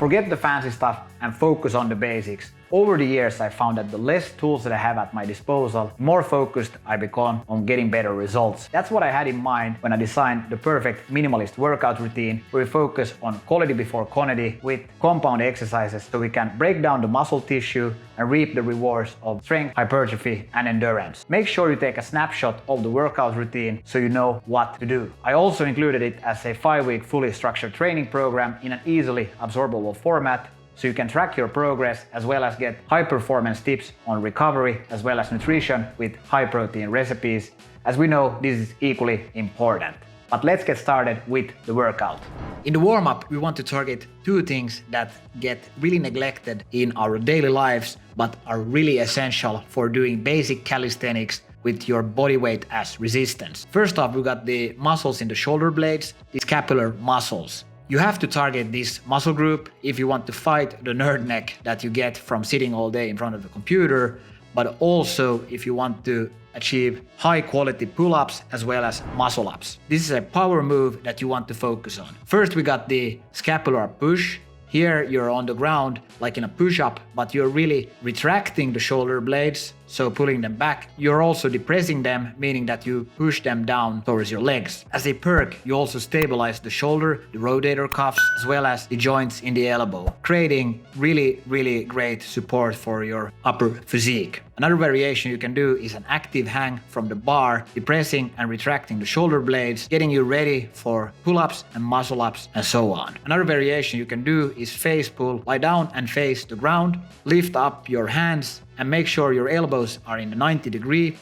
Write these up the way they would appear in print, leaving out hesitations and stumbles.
forget the fancy stuff and focus on the basics. Over the years, I found that the less tools that I have at my disposal, the more focused I become on getting better results. That's what I had in mind when I designed the perfect minimalist workout routine, where we focus on quality before quantity with compound exercises so we can break down the muscle tissue and reap the rewards of strength, hypertrophy, and endurance. Make sure you take a snapshot of the workout routine so you know what to do. I also included it as a 5-week fully structured training program in an easily absorbable format, so you can track your progress as well as get high performance tips on recovery as well as nutrition with high protein recipes, as we know this is equally important. But let's get started with the workout. In the warm-up, we want to target two things that get really neglected in our daily lives but are really essential for doing basic calisthenics with your body weight as resistance. First off, we got the muscles in the shoulder blades, the scapular muscles. You have to target this muscle group if you want to fight the nerd neck that you get from sitting all day in front of the computer, but also if you want to achieve high quality pull-ups as well as muscle-ups. This is a power move that you want to focus on. First, we got the scapular push. Here you're on the ground like in a push-up, but you're really retracting the shoulder blades, so pulling them back. You're also depressing them, meaning that you push them down towards your legs. As a perk, you also stabilize the shoulder, the rotator cuffs, as well as the joints in the elbow, creating really great support for your upper physique. Another variation you can do is an active hang from the bar, depressing and retracting the shoulder blades, getting you ready for pull-ups and muscle-ups and so on. Another variation you can do is face pull. Lie down and face the ground, lift up your hands and make sure your elbows are in the 90 degree.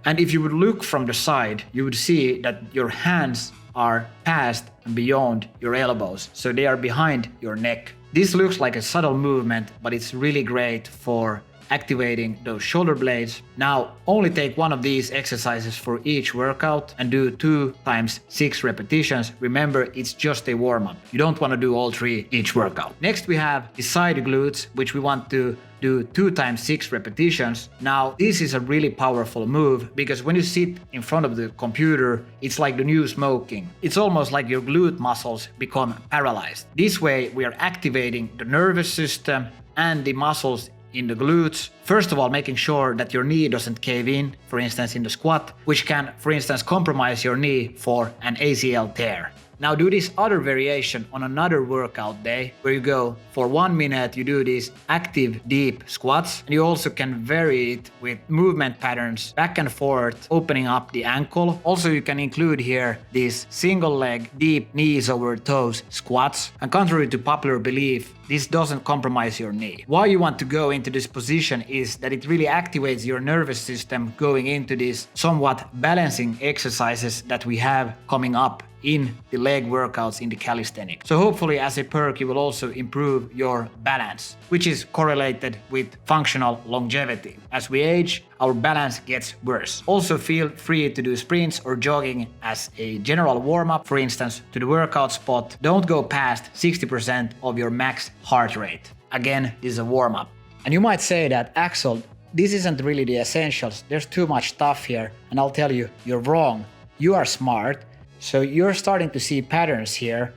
And if you would look from the side, you would see that your hands are past and beyond your elbows, so they are behind your neck. This looks like a subtle movement, but it's really great for activating those shoulder blades. Now, only take one of these exercises for each workout and do 2 times 6 repetitions. Remember, it's just a warm-up. You don't want to do all 3 each workout. Next, we have the side glutes, which we want to do 2 times 6 repetitions. Now, this is a really powerful move because when you sit in front of the computer, it's like the new smoking. It's almost like your glute muscles become paralyzed. This way, we are activating the nervous system and the muscles in the glutes. First of all, making sure that your knee doesn't cave in, for instance in the squat, which can, for instance, compromise your knee for an ACL tear. Now do this other variation on another workout day where you go for 1 minute, you do these active deep squats, and you also can vary it with movement patterns back and forth, opening up the ankle. Also you can include here these single leg deep knees over toes squats, and contrary to popular belief, this doesn't compromise your knee. Why you want to go into this position is that it really activates your nervous system going into these somewhat balancing exercises that we have coming up in the leg workouts in the calisthenics. So hopefully as a perk you will also improve your balance, which is correlated with functional longevity. As we age, our balance gets worse. Also feel free to do sprints or jogging as a general warm-up, for instance, to the workout spot. Don't go past 60% of your max heart rate. Again, this is a warm-up. And you might say that, Axel, this isn't really the essentials. There's too much stuff here. And I'll tell you, you're wrong. You are smart. So you're starting to see patterns here.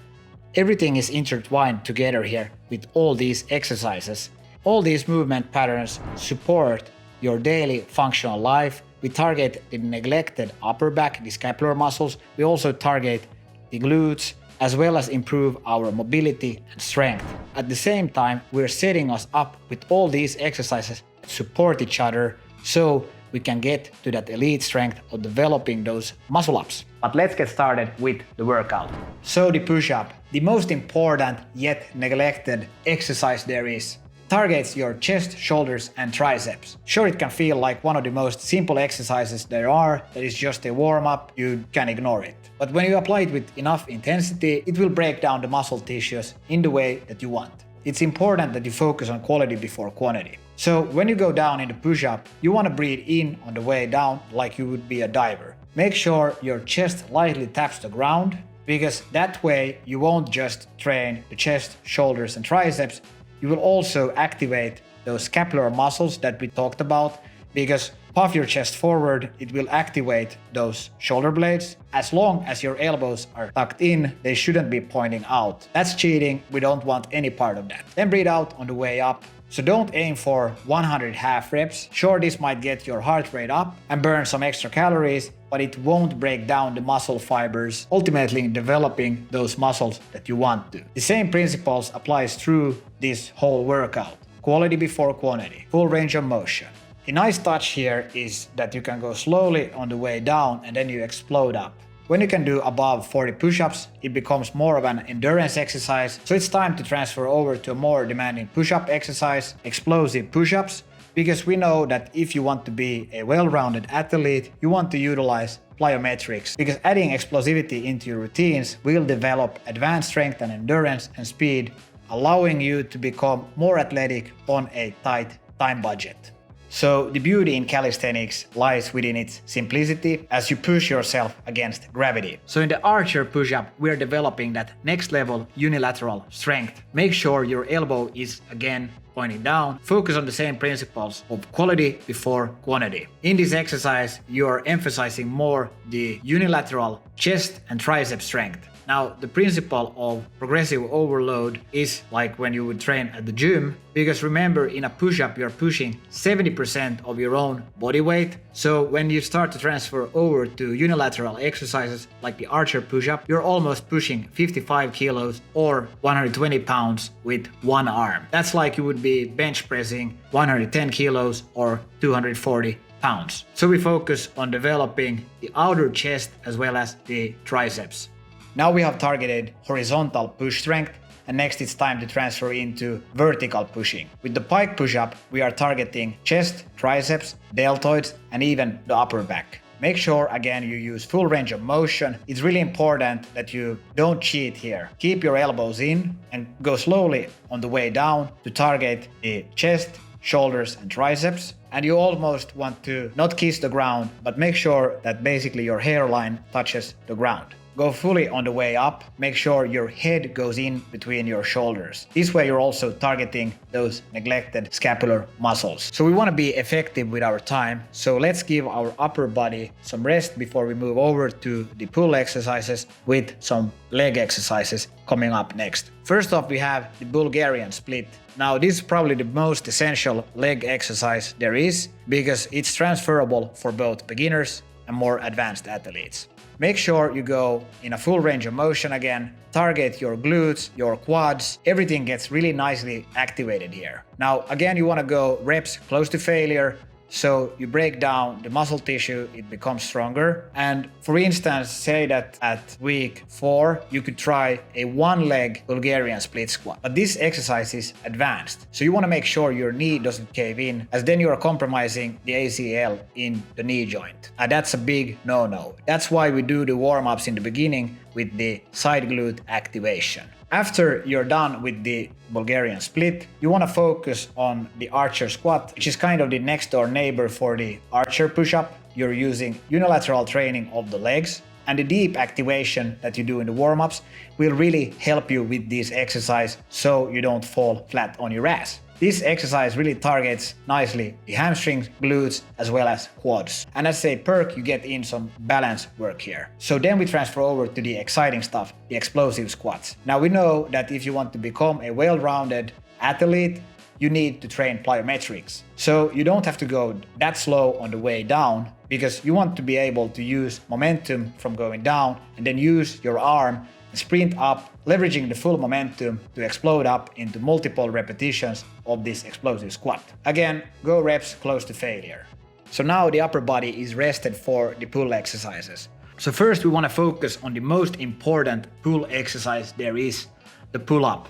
Everything is intertwined together here with all these exercises. All these movement patterns support your daily functional life. We target the neglected upper back, the scapular muscles. We also target the glutes, as well as improve our mobility and strength. At the same time, we're setting us up with all these exercises that support each other so we can get to that elite strength of developing those muscle ups. But let's get started with the workout. So the push-up, the most important yet neglected exercise there is, targets your chest, shoulders and triceps. Sure, it can feel like one of the most simple exercises there are, that is just a warm-up, you can ignore it. But when you apply it with enough intensity, it will break down the muscle tissues in the way that you want. It's important that you focus on quality before quantity. So when you go down in the push-up, you want to breathe in on the way down like you would be a diver. Make sure your chest lightly taps the ground, because that way you won't just train the chest, shoulders and triceps, you will also activate those scapular muscles that we talked about. because puff your chest forward, it will activate those shoulder blades. As long as your elbows are tucked in, they shouldn't be pointing out. That's cheating, we don't want any part of that. Then breathe out on the way up. So don't aim for 100 half reps. Sure, this might get your heart rate up and burn some extra calories, but it won't break down the muscle fibers, ultimately developing those muscles that you want to. The same principles applies through this whole workout. Quality before quantity, full range of motion. The nice touch here is that you can go slowly on the way down and then you explode up. When you can do above 40 push-ups, it becomes more of an endurance exercise, so it's time to transfer over to a more demanding push-up exercise, explosive push-ups, because we know that if you want to be a well-rounded athlete, you want to utilize plyometrics, because adding explosivity into your routines will develop advanced strength and endurance and speed, allowing you to become more athletic on a tight time budget. So the beauty in calisthenics lies within its simplicity as you push yourself against gravity. So in the archer push-up, we're developing that next level unilateral strength. Make sure your elbow is again pointing down. Focus on the same principles of quality before quantity. In this exercise, you're emphasizing more the unilateral chest and tricep strength. Now, the principle of progressive overload is like when you would train at the gym, because remember, in a push-up you're pushing 70% of your own body weight. So when you start to transfer over to unilateral exercises like the archer push-up, you're almost pushing 55 kilos or 120 pounds with one arm. That's like you would be bench pressing 110 kilos or 240 pounds. So we focus on developing the outer chest as well as the triceps. Now we have targeted horizontal push strength, and next it's time to transfer into vertical pushing. With the pike push-up, we are targeting chest, triceps, deltoids, and even the upper back. Make sure again you use full range of motion. It's really important that you don't cheat here. Keep your elbows in and go slowly on the way down to target the chest, shoulders, and triceps. And you almost want to not kiss the ground, but make sure that basically your hairline touches the ground. Go fully on the way up, make sure your head goes in between your shoulders. This way you're also targeting those neglected scapular muscles. So we want to be effective with our time, so let's give our upper body some rest before we move over to the pull exercises with some leg exercises coming up next. First off, we have the Bulgarian split. Now this is probably the most essential leg exercise there is, because it's transferable for both beginners and more advanced athletes. Make sure you go in a full range of motion again, target your glutes, your quads, everything gets really nicely activated here. Now again, you want to go reps close to failure, so you break down the muscle tissue, it becomes stronger. And for instance, say that at week 4, you could try a one-leg Bulgarian split squat. But this exercise is advanced, so you want to make sure your knee doesn't cave in, as then you are compromising the ACL in the knee joint. And that's a big no-no. That's why we do the warm-ups in the beginning with the side glute activation. After you're done with the Bulgarian split, you want to focus on the archer squat, which is kind of the next door neighbor for the archer push-up. You're using unilateral training of the legs, and the deep activation that you do in the warm-ups will really help you with this exercise so you don't fall flat on your ass. This exercise really targets nicely the hamstrings, glutes, as well as quads. And as a perk, you get in some balance work here. So then we transfer over to the exciting stuff, the explosive squats. Now we know that if you want to become a well-rounded athlete, you need to train plyometrics. So you don't have to go that slow on the way down, because you want to be able to use momentum from going down and then use your arm and sprint up, leveraging the full momentum to explode up into multiple repetitions of this explosive squat. Again, go reps close to failure. So now the upper body is rested for the pull exercises. So first we want to focus on the most important pull exercise there is, the pull-up.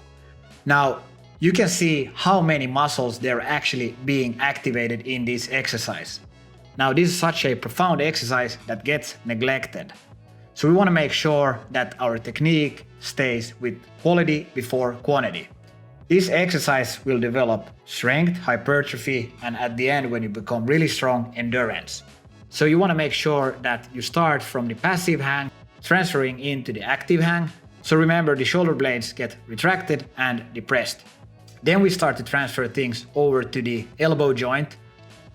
Now you can see how many muscles they're actually being activated in this exercise. Now this is such a profound exercise that gets neglected. So we want to make sure that our technique stays with quality before quantity. This exercise will develop strength, hypertrophy, and at the end, when you become really strong, endurance. So you want to make sure that you start from the passive hang, transferring into the active hang. So remember, the shoulder blades get retracted and depressed. Then we start to transfer things over to the elbow joint.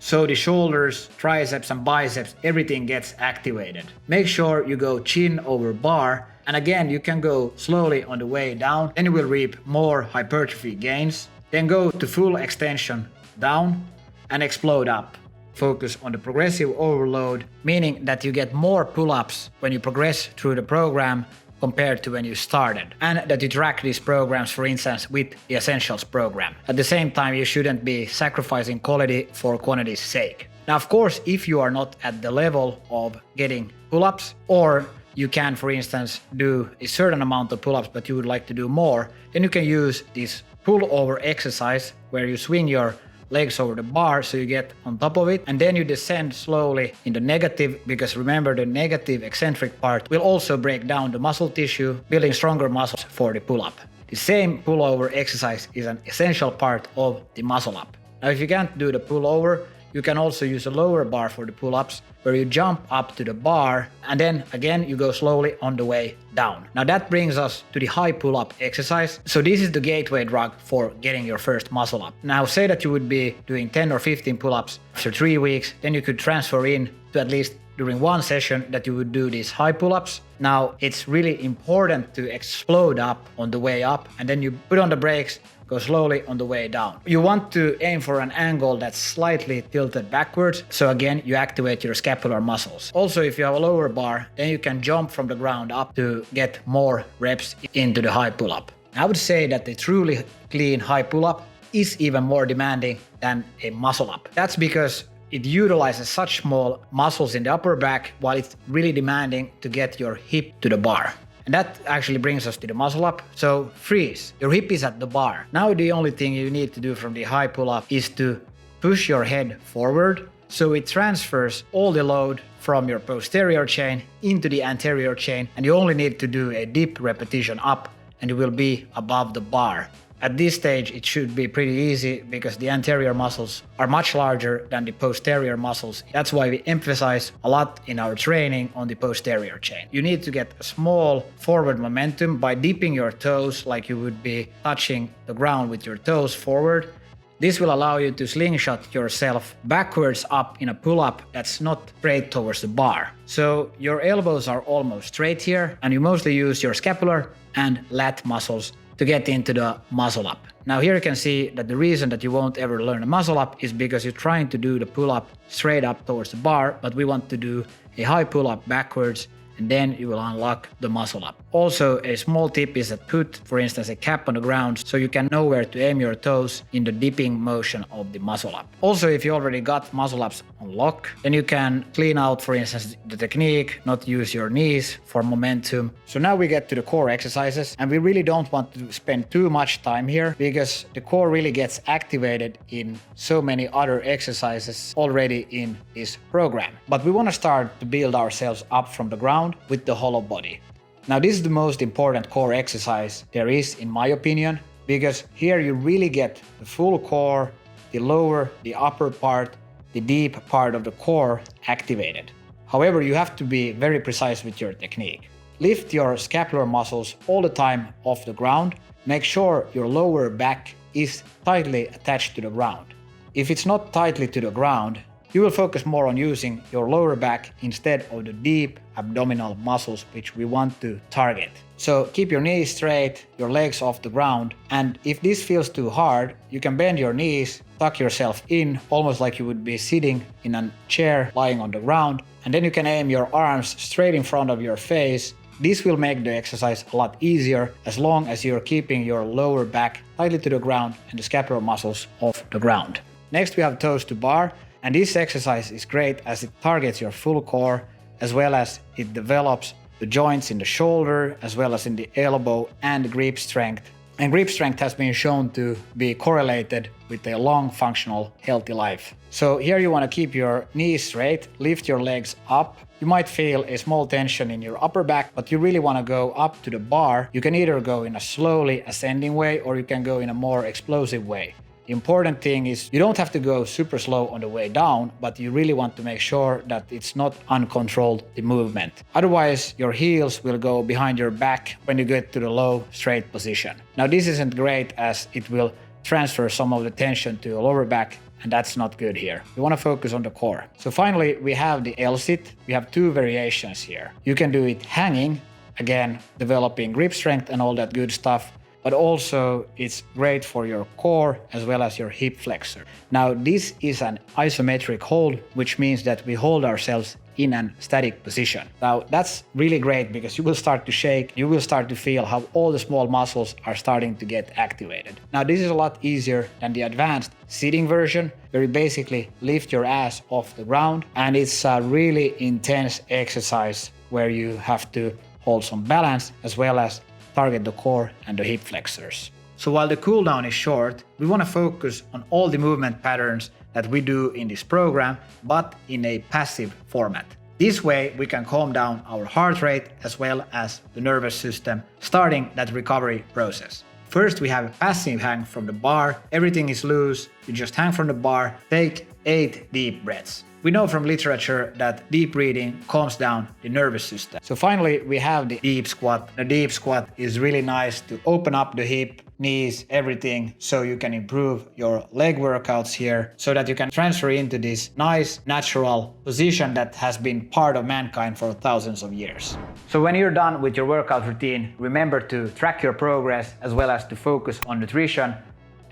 So the shoulders, triceps and biceps, everything gets activated. Make sure you go chin over bar, and again you can go slowly on the way down, then you will reap more hypertrophy gains. Then go to full extension down and explode up. Focus on the progressive overload, meaning that you get more pull-ups when you progress through the program compared to when you started, and that you track these programs, for instance, with the Essentials program. At the same time, you shouldn't be sacrificing quality for quantity's sake. Now, of course, if you are not at the level of getting pull-ups, or you can, for instance, do a certain amount of pull-ups but you would like to do more, then you can use this pull-over exercise where you swing your legs over the bar so you get on top of it, and then you descend slowly in the negative, because remember, the negative eccentric part will also break down the muscle tissue, building stronger muscles for the pull-up. The same pull-over exercise is an essential part of the muscle-up. Now, if you can't do the pull-over, you can also use a lower bar for the pull-ups, where you jump up to the bar and then again you go slowly on the way down. Now that brings us to the high pull-up exercise. So this is the gateway drug for getting your first muscle up. Now say that you would be doing 10 or 15 pull-ups after 3 weeks, then you could transfer in to at least during one session that you would do these high pull-ups. Now it's really important to explode up on the way up, and then you put on the brakes, go slowly on the way down. You want to aim for an angle that's slightly tilted backwards, so again you activate your scapular muscles. Also, if you have a lower bar, then you can jump from the ground up to get more reps into the high pull-up. I would say that the truly clean high pull-up is even more demanding than a muscle-up. That's because it utilizes such small muscles in the upper back, while it's really demanding to get your hip to the bar. And that actually brings us to the muscle up. So freeze, your hip is at the bar. Now the only thing you need to do from the high pull up is to push your head forward, so it transfers all the load from your posterior chain into the anterior chain, and you only need to do a dip repetition up and you will be above the bar. At this stage, it should be pretty easy because the anterior muscles are much larger than the posterior muscles. That's why we emphasize a lot in our training on the posterior chain. You need to get a small forward momentum by dipping your toes like you would be touching the ground with your toes forward. This will allow you to slingshot yourself backwards up in a pull-up that's not straight towards the bar. So your elbows are almost straight here, and you mostly use your scapular and lat muscles to get into the muscle up. Now here you can see that the reason that you won't ever learn a muscle up is because you're trying to do the pull up straight up towards the bar, but we want to do a high pull up backwards, and then you will unlock the muscle up. Also, a small tip is that put, for instance, a cap on the ground so you can know where to aim your toes in the dipping motion of the muscle up. Also, if you already got muscle ups on lock, then you can clean out, for instance, the technique, not use your knees for momentum. So now we get to the core exercises, and we really don't want to spend too much time here because the core really gets activated in so many other exercises already in this program. But we want to start to build ourselves up from the ground with the hollow body. Now this is the most important core exercise there is, in my opinion, because here you really get the full core, the lower, the upper part, the deep part of the core activated. However, you have to be very precise with your technique. Lift your scapular muscles all the time off the ground. Make sure your lower back is tightly attached to the ground. If it's not tightly to the ground, you will focus more on using your lower back instead of the deep abdominal muscles which we want to target. So keep your knees straight, your legs off the ground, and if this feels too hard, you can bend your knees, tuck yourself in, almost like you would be sitting in a chair lying on the ground, and then you can aim your arms straight in front of your face. This will make the exercise a lot easier as long as you're keeping your lower back tightly to the ground and the scapular muscles off the ground. Next we have toes to bar. And this exercise is great as it targets your full core, as well as it develops the joints in the shoulder, as well as in the elbow, and grip strength. And grip strength has been shown to be correlated with a long, functional, healthy life. So here you want to keep your knees straight, lift your legs up. You might feel a small tension in your upper back, but you really want to go up to the bar. You can either go in a slowly ascending way, or you can go in a more explosive way. The important thing is you don't have to go super slow on the way down, but you really want to make sure that it's not uncontrolled, the movement. Otherwise, your heels will go behind your back when you get to the low, straight position. Now this isn't great as it will transfer some of the tension to your lower back and that's not good here. We want to focus on the core. So finally, we have the L-sit. We have two variations here. You can do it hanging, again, developing grip strength and all that good stuff, but also it's great for your core as well as your hip flexor. Now, this is an isometric hold, which means that we hold ourselves in a static position. Now, that's really great because you will start to shake, you will start to feel how all the small muscles are starting to get activated. Now, this is a lot easier than the advanced sitting version, where you basically lift your ass off the ground, and it's a really intense exercise where you have to hold some balance as well as target the core and the hip flexors. So while the cool down is short, we want to focus on all the movement patterns that we do in this program, but in a passive format. This way we can calm down our heart rate as well as the nervous system, starting that recovery process. First, we have a passive hang from the bar. Everything is loose. You just hang from the bar, take 8 deep breaths. We know from literature that deep breathing calms down the nervous system. So finally, we have the deep squat. The deep squat is really nice to open up the hip, knees, everything, so you can improve your leg workouts here, so that you can transfer into this nice, natural position that has been part of mankind for thousands of years. So when you're done with your workout routine, remember to track your progress as well as to focus on nutrition.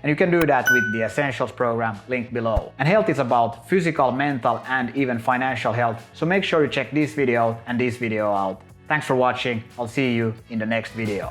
And you can do that with the Essentials program linked below. And health is about physical, mental, and even financial health. So make sure you check this video and this video out. Thanks for watching. I'll see you in the next video.